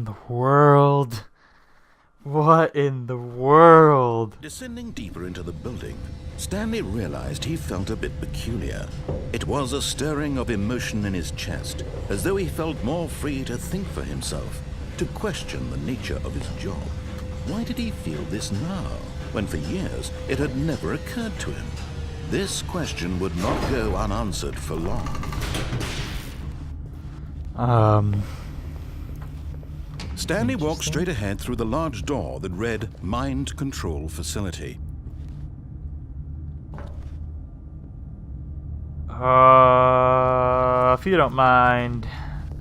the world? What in the world? Descending deeper into the building, Stanley realized he felt a bit peculiar. It was a stirring of emotion in his chest, as though he felt more free to think for himself, to question the nature of his job. Why did he feel this now, when for years it had never occurred to him? This question would not go unanswered for long. Stanley walked straight ahead through the large door that read Mind Control Facility. If you don't mind.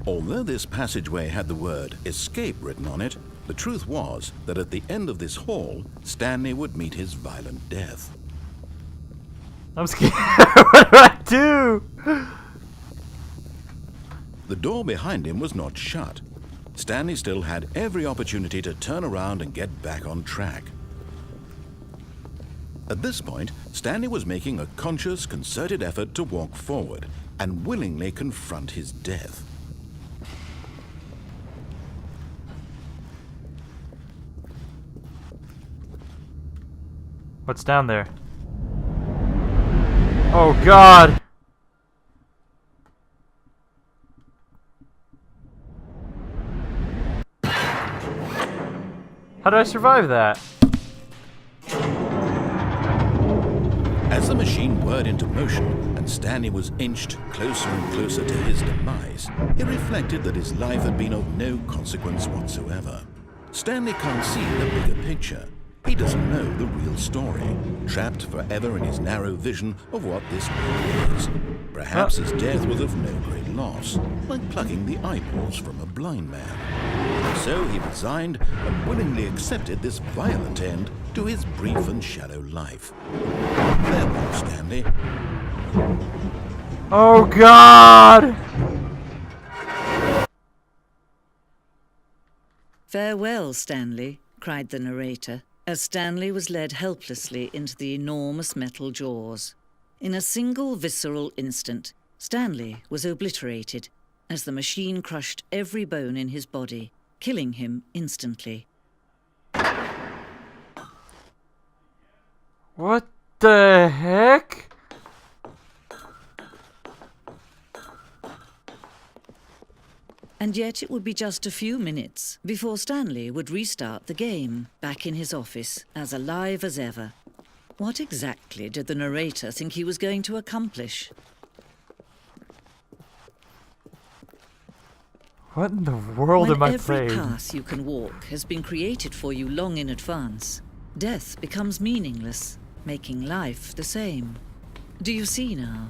Although this passageway had the word Escape written on it, the truth was that at the end of this hall, Stanley would meet his violent death. I'm scared. What do I do? The door behind him was not shut. Stanley still had every opportunity to turn around and get back on track. At this point, Stanley was making a conscious, concerted effort to walk forward and willingly confront his death. What's down there? Oh God! How did I survive that? As the machine whirred into motion and Stanley was inched closer and closer to his demise, he reflected that his life had been of no consequence whatsoever. Stanley can't see the bigger picture. He doesn't know the real story, trapped forever in his narrow vision of what this world is. Perhaps his death was of no great loss, like plucking the eyeballs from a blind man. So he resigned and willingly accepted this violent end to his brief and shallow life. Farewell, Stanley. Oh God! Farewell, Stanley, cried the narrator, as Stanley was led helplessly into the enormous metal jaws. In a single visceral instant, Stanley was obliterated as the machine crushed every bone in his body, killing him instantly. What the heck? And yet it would be just a few minutes before Stanley would restart the game, back in his office, as alive as ever. What exactly did the narrator think he was going to accomplish? What in the world am I playing? When every path you can walk has been created for you long in advance, death becomes meaningless, making life the same. Do you see now?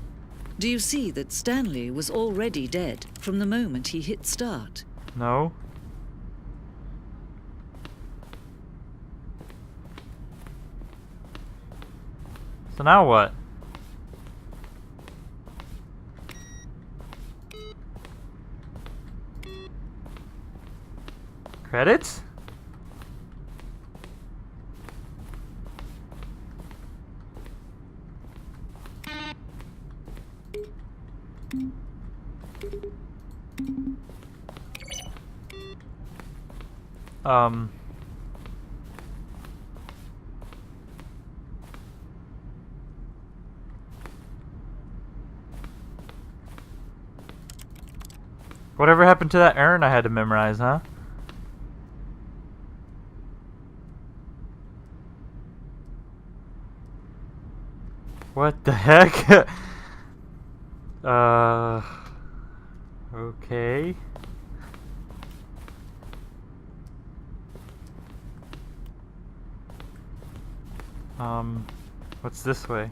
Do you see that Stanley was already dead from the moment he hit start? No. So now what? Credits? Whatever happened to that urn I had to memorize, huh? What the heck? Okay. What's this way?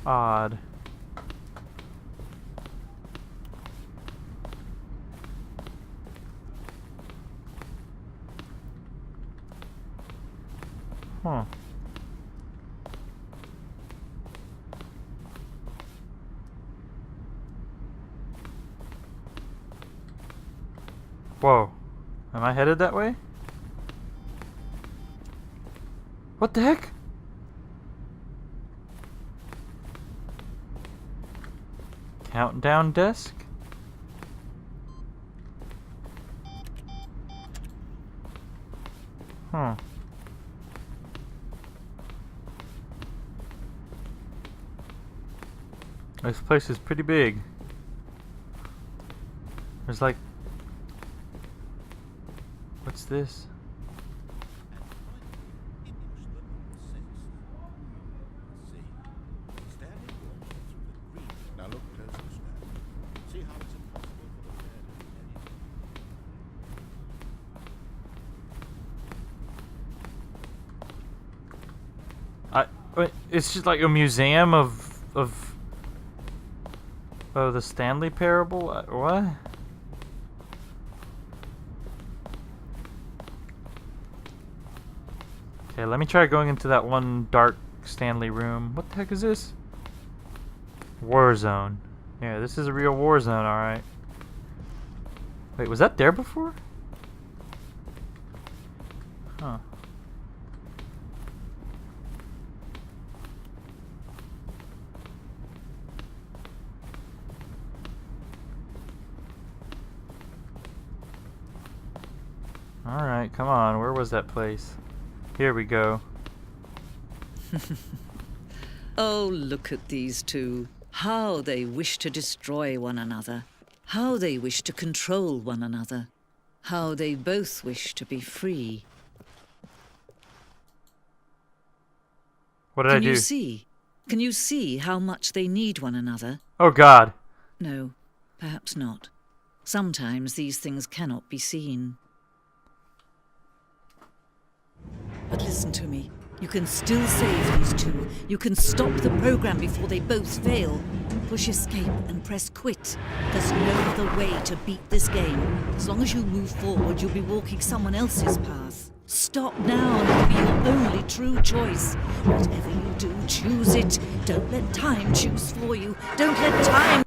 Odd. Huh. Whoa. Am I headed that way? What the heck? Countdown desk? Huh. This place is pretty big. There's like... What's this? It's just like a museum of the Stanley parable? What? Okay, let me try going into that one dark Stanley room. What the heck is this? War zone. Yeah, this is a real war zone, alright. Wait, was that there before? Huh. Alright, come on. Where was that place? Here we go. Oh, look at these two. How they wish to destroy one another. How they wish to control one another. How they both wish to be free. What did I do? Can you see? Can you see how much they need one another? Oh God. No, perhaps not. Sometimes these things cannot be seen. But listen to me. You can still save these two. You can stop the program before they both fail. Push escape and press quit. There's no other way to beat this game. As long as you move forward, you'll be walking someone else's path. Stop now and it'll be your only true choice. Whatever you do, choose it. Don't let time choose for you. Don't let time...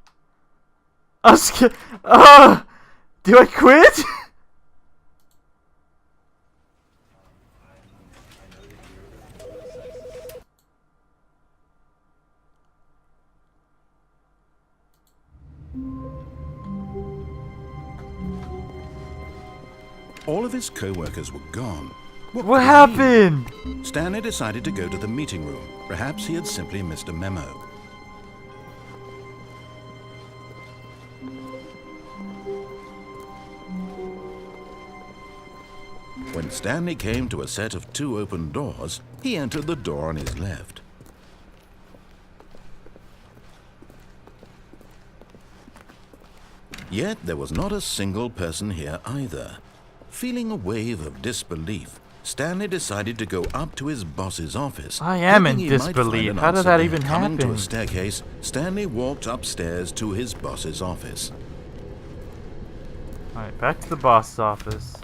I'm scared. Do I quit? All of his co-workers were gone. What could it happened? mean? Stanley decided to go to the meeting room. Perhaps he had simply missed a memo. When Stanley came to a set of 2 open doors, he entered the door on his left. Yet there was not a single person here either. Feeling a wave of disbelief, Stanley decided to go up to his boss's office. I am in Hoping he might find disbelief. an How did answer that there. even Coming to happen? a staircase, Stanley walked upstairs to his boss's office. Alright, back to the boss's office.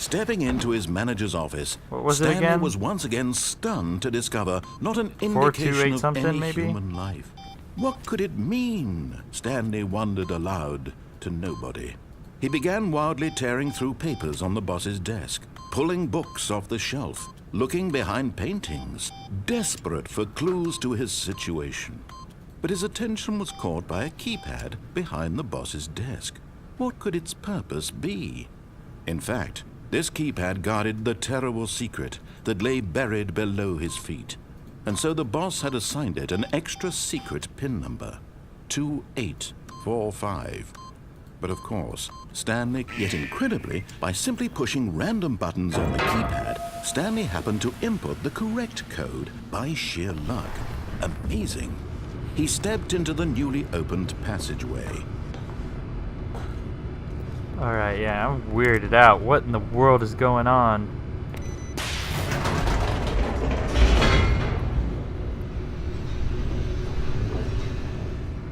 Stepping into his manager's office, What was it Stanley again? was once again stunned to discover not an 428 indication of something, any maybe? human life. What could it mean? Stanley wondered aloud to nobody. He began wildly tearing through papers on the boss's desk, pulling books off the shelf, looking behind paintings, desperate for clues to his situation. But his attention was caught by a keypad behind the boss's desk. What could its purpose be? In fact, this keypad guarded the terrible secret that lay buried below his feet. And so the boss had assigned it an extra secret PIN number, 2845. But of course, Stanley, yet incredibly, by simply pushing random buttons on the keypad, Stanley happened to input the correct code by sheer luck. Amazing. He stepped into the newly opened passageway. Alright, yeah, I'm weirded out. What in the world is going on?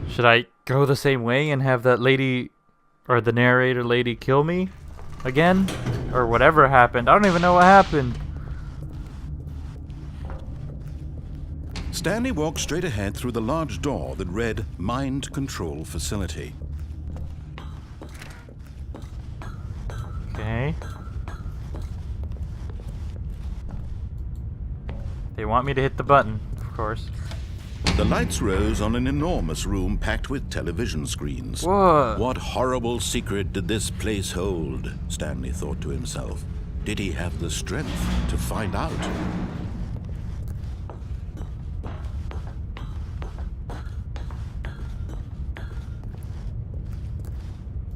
Should I go the same way and have that lady, or the narrator lady, kill me again? Or whatever happened? I don't even know what happened. Stanley walked straight ahead through the large door that read Mind Control Facility. Okay. want me to hit the button, of course. The lights rose on an enormous room packed with television screens. Whoa. What horrible secret did this place hold? Stanley thought to himself. Did he have the strength to find out?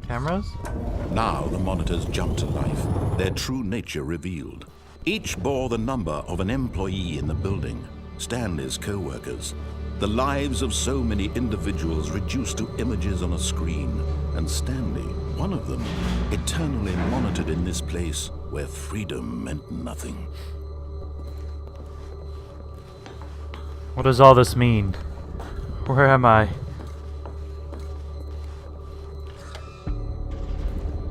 Cameras? Now the monitors jumped to life, their true nature revealed. Each bore the number of an employee in the building, Stanley's co-workers. The lives of so many individuals reduced to images on a screen, and Stanley, one of them, eternally monitored in this place where freedom meant nothing. What does all this mean? Where am I?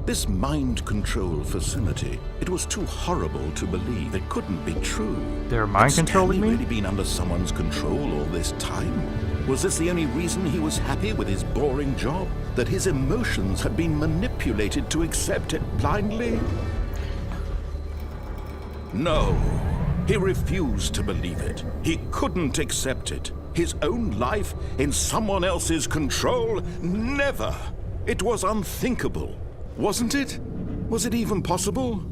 This mind control facility, it was too horrible to believe. It couldn't be true. They're mind controlling Had Stanley me? really been under someone's control all this time? Was this the only reason he was happy with his boring job? That his emotions had been manipulated to accept it blindly? No, he refused to believe it. He couldn't accept it. His own life in someone else's control? Never! It was unthinkable. Wasn't it? Was it even possible?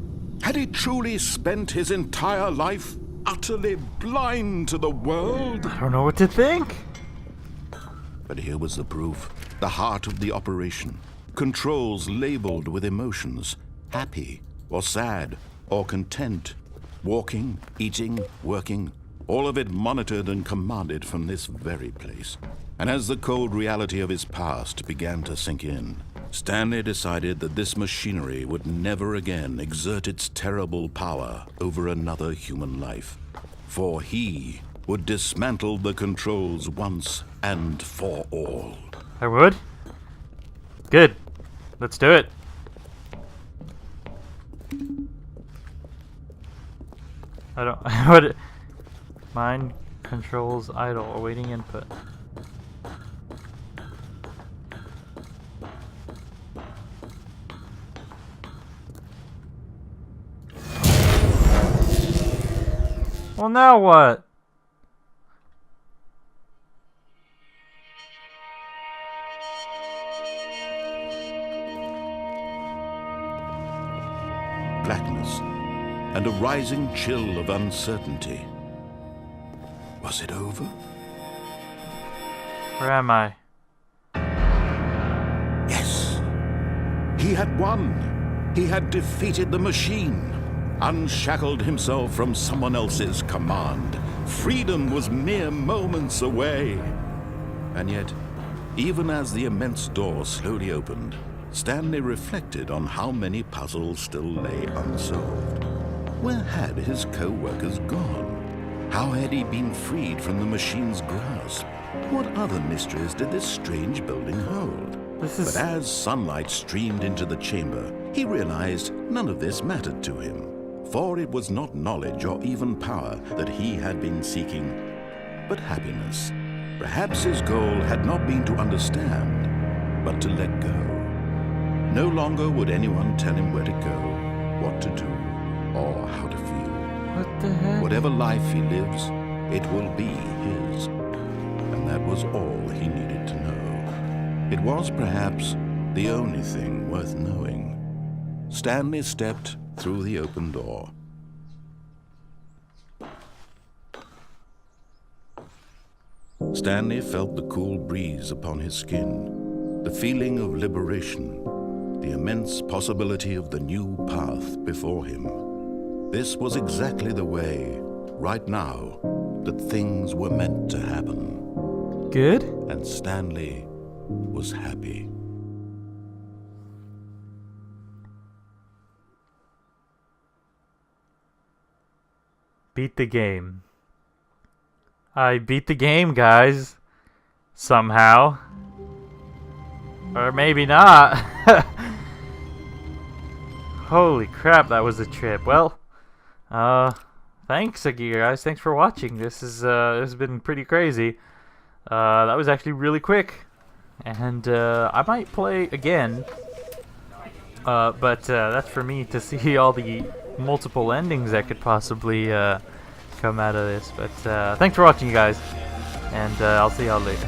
Had he truly spent his entire life utterly blind to the world? I don't know what to think. But here was the proof. The heart of the operation. Controls labeled with emotions. Happy, or sad, or content. Walking, eating, working. All of it monitored and commanded from this very place. And as the cold reality of his past began to sink in, Stanley decided that this machinery would never again exert its terrible power over another human life. For he would dismantle the controls once and for all. I would? Good. Let's do it. I don't... what... Mind controls idle, awaiting input. Well, now what? Blackness and a rising chill of uncertainty. Was it over? Where am I? Yes. He had won. He had defeated the machine. Unshackled himself from someone else's command. Freedom was mere moments away. And yet, even as the immense door slowly opened, Stanley reflected on how many puzzles still lay unsolved. Where had his co-workers gone? How had he been freed from the machine's grasp? What other mysteries did this strange building hold? But as sunlight streamed into the chamber, he realized none of this mattered to him. For it was not knowledge or even power that he had been seeking, but happiness. Perhaps his goal had not been to understand, but to let go. No longer would anyone tell him where to go, what to do, or how to feel. What the heck? Whatever life he lives, it will be his. And that was all he needed to know. It was perhaps the only thing worth knowing. Stanley stepped through the open door. Stanley felt the cool breeze upon his skin, the feeling of liberation, the immense possibility of the new path before him. This was exactly the way, right now, that things were meant to happen. Good? And Stanley was happy. Beat the game. I beat the game, guys. Somehow. Or maybe not. Holy crap, that was a trip. Well, thanks again, guys. Thanks for watching. This has been pretty crazy. That was actually really quick. And I might play again. But that's for me to see all the multiple endings that could possibly come out of this. But thanks for watching, you guys, and I'll see y'all later.